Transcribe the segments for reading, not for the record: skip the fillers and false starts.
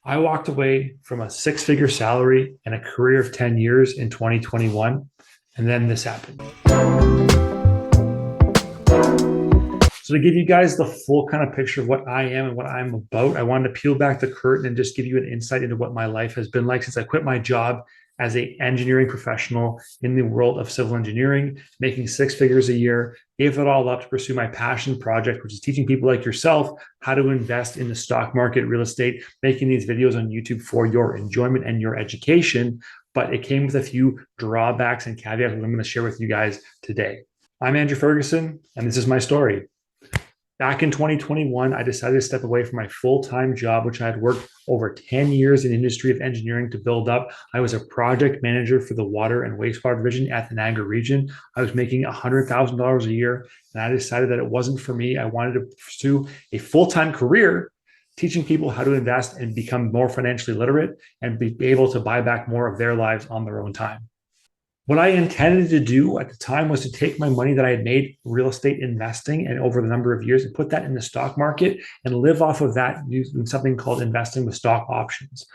I walked away from a six-figure salary and a career of 10 years in 2021, and then this happened. So to give you guys the full kind of picture of what I am and what I'm about, I wanted to peel back the curtain and just give you an insight into what my life has been like since I quit my job as an engineering professional in the world of civil engineering, making six figures a year, gave it all up to pursue my passion project, which is teaching people like yourself how to invest in the stock market, real estate, making these videos on YouTube for your enjoyment and your education. But it came with a few drawbacks and caveats that I'm going to share with you guys today. I'm Andrew Ferguson, and this is my story. Back in 2021, I decided to step away from my full-time job, which I had worked over 10 years in the industry of engineering to build up. I was a project manager for the water and wastewater division at the Niagara region. I was making $100,000 a year, and I decided that it wasn't for me. I wanted to pursue a full-time career teaching people how to invest and become more financially literate and be able to buy back more of their lives on their own time. What I intended to do at the time was to take my money that I had made real estate investing and over the number of years and put that in the stock market and live off of that using something called investing with stock options.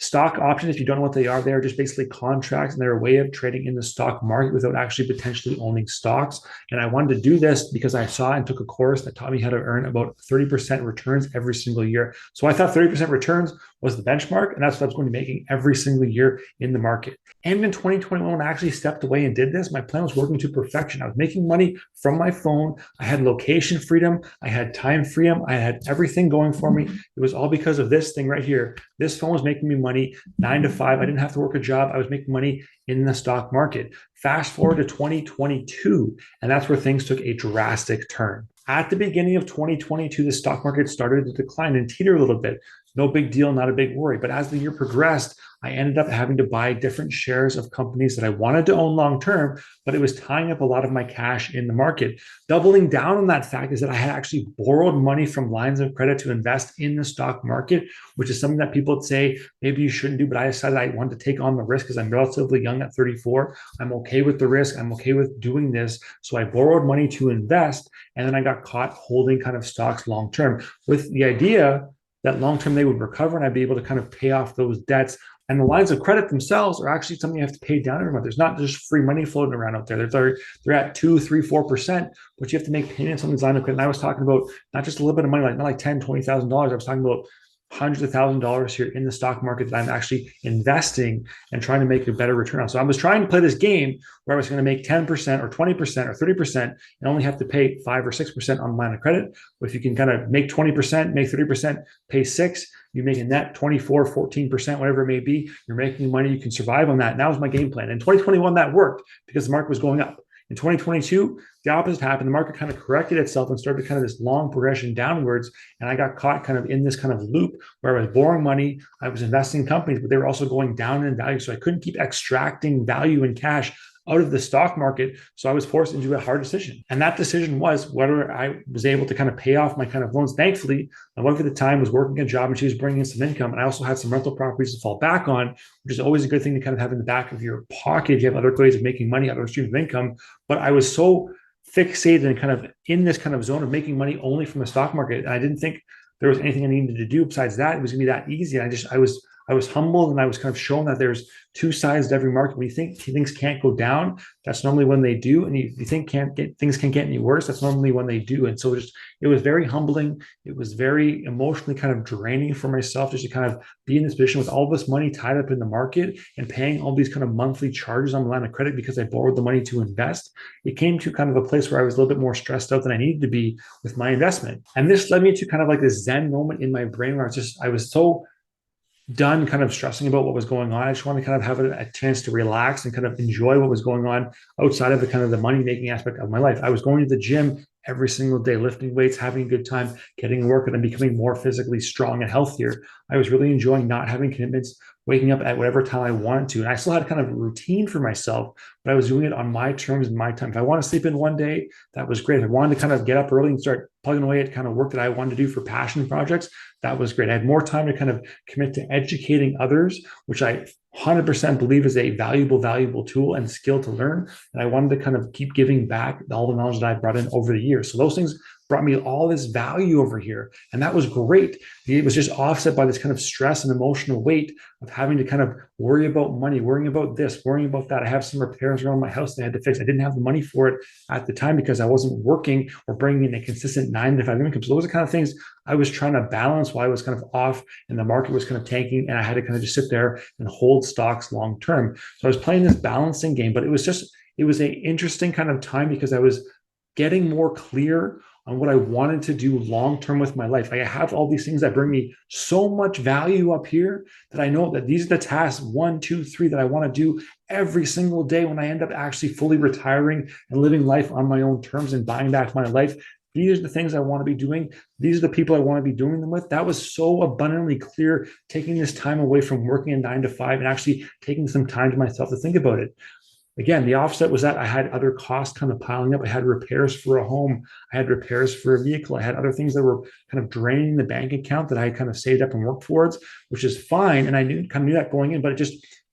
Stock options, if you don't know what they are just basically contracts and they're a way of trading in the stock market without actually potentially owning stocks. And I wanted to do this because I saw and took a course that taught me how to earn about 30% returns every single year. So I thought 30% returns was the benchmark, and that's what I was going to be making every single year in the market. And in 2021, when I actually stepped away and did this, my plan was working to perfection. I was making money from my phone. I had location freedom. I had time freedom. I had everything going for me. It was all because of this thing right here. This phone was making me money 9 to 5. I didn't have to work a job. I was making money in the stock market. Fast forward to 2022, and that's where things took a drastic turn. At the beginning of 2022, the stock market started to decline and teeter a little bit. No big deal, not a big worry. But as the year progressed, I ended up having to buy different shares of companies that I wanted to own long term, but it was tying up a lot of my cash in the market. Doubling down on that fact is that I had actually borrowed money from lines of credit to invest in the stock market, which is something that people would say maybe you shouldn't do, but I decided I wanted to take on the risk because I'm relatively young at 34. I'm okay with the risk. I'm okay with doing this. So I borrowed money to invest, and then I got caught holding kind of stocks long term with the idea that long term they would recover and I'd be able to kind of pay off those debts. And the lines of credit themselves are actually something you have to pay down every month. There's not just free money floating around out there. They're at 2, 3, 4%, but you have to make payments on these lines of credit. And I was talking about not just a little bit of money, like not like $10,000, $20,000. I was talking about hundreds of $1,000s here in the stock market that I'm actually investing and trying to make a better return on. So I was trying to play this game where I was going to make 10% or 20% or 30% and only have to pay 5 or 6% on line of credit. But if you can kind of make 20%, make 30%, pay 6, you make a net 24, 14%, whatever it may be, you're making money, you can survive on that. And that was my game plan. In 2021, that worked because the market was going up. In 2022, the opposite happened. The market kind of corrected itself and started kind of this long progression downwards. And I got caught kind of in this kind of loop where I was borrowing money. I was investing in companies, but they were also going down in value. So I couldn't keep extracting value in cash out of the stock market. So I was forced into a hard decision. And that decision was whether I was able to kind of pay off my kind of loans. Thankfully, my wife at the time was working a job and she was bringing in some income. And I also had some rental properties to fall back on, which is always a good thing to kind of have in the back of your pocket if you have other ways of making money, other streams of income. But I was so fixated and kind of in this kind of zone of making money only from the stock market. And I didn't think there was anything I needed to do besides that. It was gonna be that easy. And I was humbled and I was kind of shown that there's two sides to every market. When you think things can't go down, that's normally when they do. And you think things can't get any worse, that's normally when they do. And so it was very humbling. It was very emotionally kind of draining for myself just to kind of be in this position with all this money tied up in the market and paying all these kind of monthly charges on the line of credit because I borrowed the money to invest. It came to kind of a place where I was a little bit more stressed out than I needed to be with my investment. And this led me to kind of like this Zen moment in my brain where I was so done kind of stressing about what was going on. I just wanted to kind of have a chance to relax and kind of enjoy what was going on outside of the kind of the money making aspect of my life. I was going to the gym every single day, lifting weights, having a good time, getting work, and becoming more physically strong and healthier. I was really enjoying not having commitments, waking up at whatever time I wanted to. And I still had kind of a routine for myself, but I was doing it on my terms and my time. If I want to sleep in one day, that was great. If I wanted to kind of get up early and start plugging away at kind of work that I wanted to do for passion projects, that was great. I had more time to kind of commit to educating others, which I 100% believe is a valuable tool and skill to learn. And I wanted to kind of keep giving back all the knowledge that I brought in over the years. So those things brought me all this value over here. And that was great. It was just offset by this kind of stress and emotional weight of having to kind of worry about money, worrying about this, worrying about that. I have some repairs around my house that I had to fix. I didn't have the money for it at the time because I wasn't working or bringing in a consistent 9 to 5 income. So those are the kind of things I was trying to balance while I was kind of off and the market was kind of tanking, and I had to kind of just sit there and hold stocks long term. So I was playing this balancing game, but it was an interesting kind of time because I was getting more clear on what I wanted to do long term with my life. Like I have all these things that bring me so much value up here that I know that these are the tasks 1, 2, 3 that I want to do every single day when I end up actually fully retiring and living life on my own terms and buying back my life. These are the things I want to be doing. These are the people I want to be doing them with. That was so abundantly clear, taking this time away from working a 9 to 5 and actually taking some time to myself to think about it. Again, the offset was that I had other costs kind of piling up. I had repairs for a home. I had repairs for a vehicle. I had other things that were kind of draining the bank account that I had kind of saved up and worked towards, which is fine. And I knew that going in, but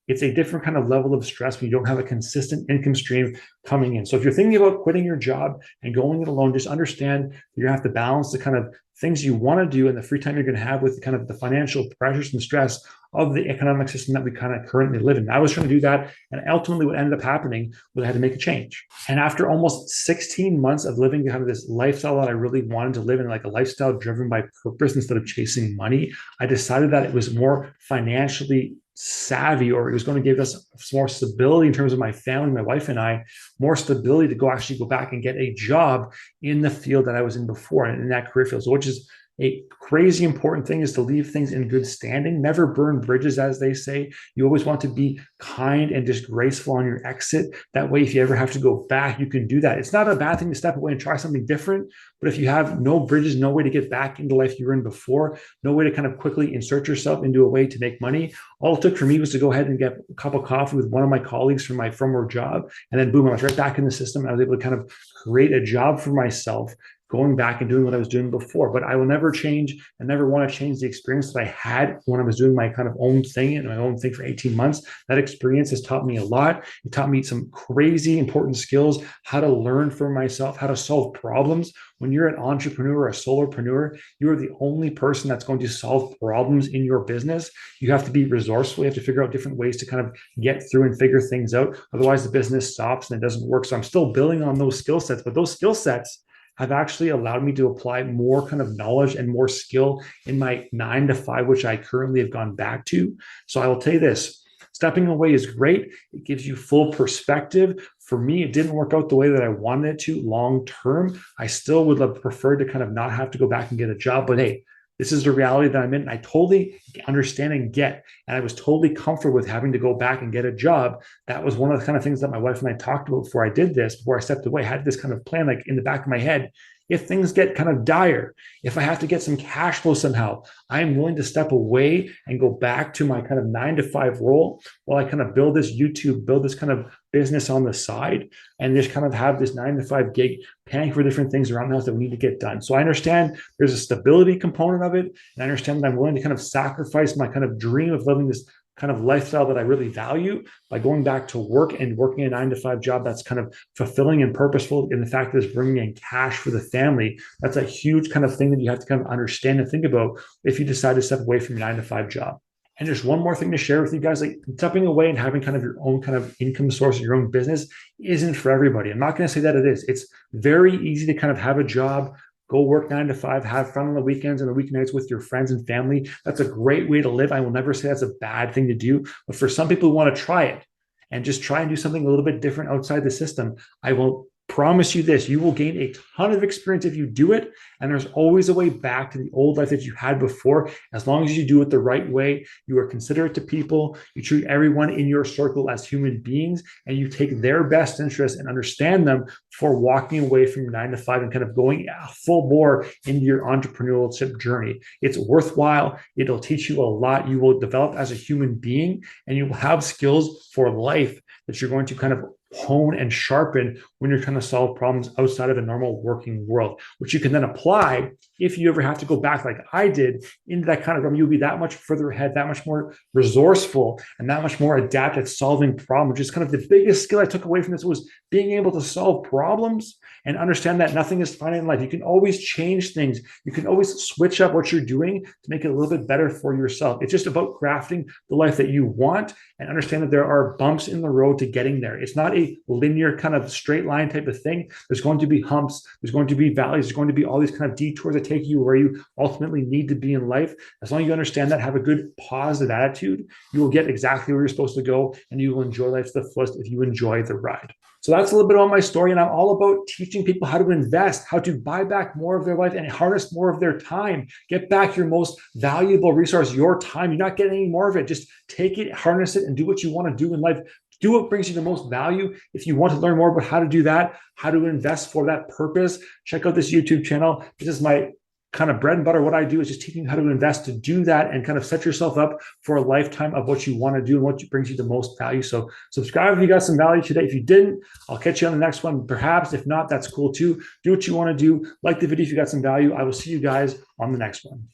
it's a different kind of level of stress when you don't have a consistent income stream coming in. So if you're thinking about quitting your job and going it alone, just understand you're gonna have to balance the kind of things you want to do and the free time you're going to have with kind of the financial pressures and stress of the economic system that we kind of currently live in. I was trying to do that, and ultimately what ended up happening was I had to make a change. And after almost 16 months of living kind of this lifestyle that I really wanted to live in, like a lifestyle driven by purpose instead of chasing money, I decided that it was more financially savvy, or it was going to give us more stability in terms of my family, my wife and I, more stability to actually go back and get a job in the field that I was in before and in that career field. So which is a crazy important thing, is to leave things in good standing. Never burn bridges, as they say. You always want to be kind and just graceful on your exit. That way, if you ever have to go back, you can do that. It's not a bad thing to step away and try something different. But if you have no bridges, no way to get back into life you were in before, no way to kind of quickly insert yourself into a way to make money, all it took for me was to go ahead and get a cup of coffee with one of my colleagues from my former job. And then boom, I was right back in the system. I was able to kind of create a job for myself, going back and doing what I was doing before. But I will never change and never want to change the experience that I had when I was doing my kind of own thing and my own thing for 18 months. That experience has taught me a lot. It taught me some crazy important skills, how to learn for myself, how to solve problems. When you're an entrepreneur or a solopreneur, you are the only person that's going to solve problems in your business. You have to be resourceful. You have to figure out different ways to kind of get through and figure things out. Otherwise, the business stops and it doesn't work. So I'm still building on those skill sets, but those skill sets have actually allowed me to apply more kind of knowledge and more skill in my 9 to 5, which I currently have gone back to. So I will tell you this, stepping away is great. It gives you full perspective. For me, it didn't work out the way that I wanted it to long term. I still would have preferred to kind of not have to go back and get a job, but hey, this is the reality that I'm in. And I totally understand and get, and I was totally comfortable with having to go back and get a job. That was one of the kind of things that my wife and I talked about before I did this, before I stepped away. I had this kind of plan, like in the back of my head. If things get kind of dire, if I have to get some cash flow somehow, I'm willing to step away and go back to my kind of 9 to 5 role while I kind of build this YouTube, build this kind of business on the side, and just kind of have this 9 to 5 gig, paying for different things around the house that we need to get done. So I understand there's a stability component of it, and I understand that I'm willing to kind of sacrifice my kind of dream of living this kind of lifestyle that I really value by going back to work and working a 9 to 5 job that's kind of fulfilling and purposeful in the fact that it's bringing in cash for the family. That's a huge kind of thing that you have to kind of understand and think about if you decide to step away from your 9 to 5 job. And just one more thing to share with you guys, like stepping away and having kind of your own kind of income source, your own business isn't for everybody. I'm not going to say that it is. It's very easy to kind of have a job, go work 9 to 5, have fun on the weekends and the weeknights with your friends and family. That's a great way to live. I will never say that's a bad thing to do. But for some people who want to try it and just try and do something a little bit different outside the system, I will promise you this, you will gain a ton of experience if you do it. And there's always a way back to the old life that you had before. As long as you do it the right way, you are considerate to people, you treat everyone in your circle as human beings, and you take their best interests and understand them for walking away from your 9 to 5 and kind of going full bore into your entrepreneurship journey. It's worthwhile. It'll teach you a lot. You will develop as a human being, and you will have skills for life that you're going to kind of hone and sharpen when you're trying to solve problems outside of a normal working world, which you can then apply if you ever have to go back like I did into that kind of realm, you'll be that much further ahead, that much more resourceful, and that much more adept at solving problems. Just kind of the biggest skill I took away from this was being able to solve problems and understand that nothing is finite in life. You can always change things. You can always switch up what you're doing to make it a little bit better for yourself. It's just about crafting the life that you want and understand that there are bumps in the road to getting there. It's not a linear kind of straight line type of thing. There's going to be humps. There's going to be valleys. There's going to be all these kind of detours that take you where you ultimately need to be in life. As long as you understand that, have a good positive attitude, you will get exactly where you're supposed to go, and you will enjoy life to the fullest if you enjoy the ride. So that's a little bit about my story, and I'm all about teaching people how to invest, how to buy back more of their life and harness more of their time. Get back your most valuable resource, your time. You're not getting any more of it. Just take it, harness it, and do what you want to do in life. Do what brings you the most value. If you want to learn more about how to do that, how to invest for that purpose, check out this YouTube channel. This is my kind of bread and butter. What I do is just teaching you how to invest to do that and kind of set yourself up for a lifetime of what you want to do and what brings you the most value. So subscribe if you got some value today. If you didn't, I'll catch you on the next one. Perhaps if not, that's cool too. Do what you want to do. Like the video if you got some value. I will see you guys on the next one.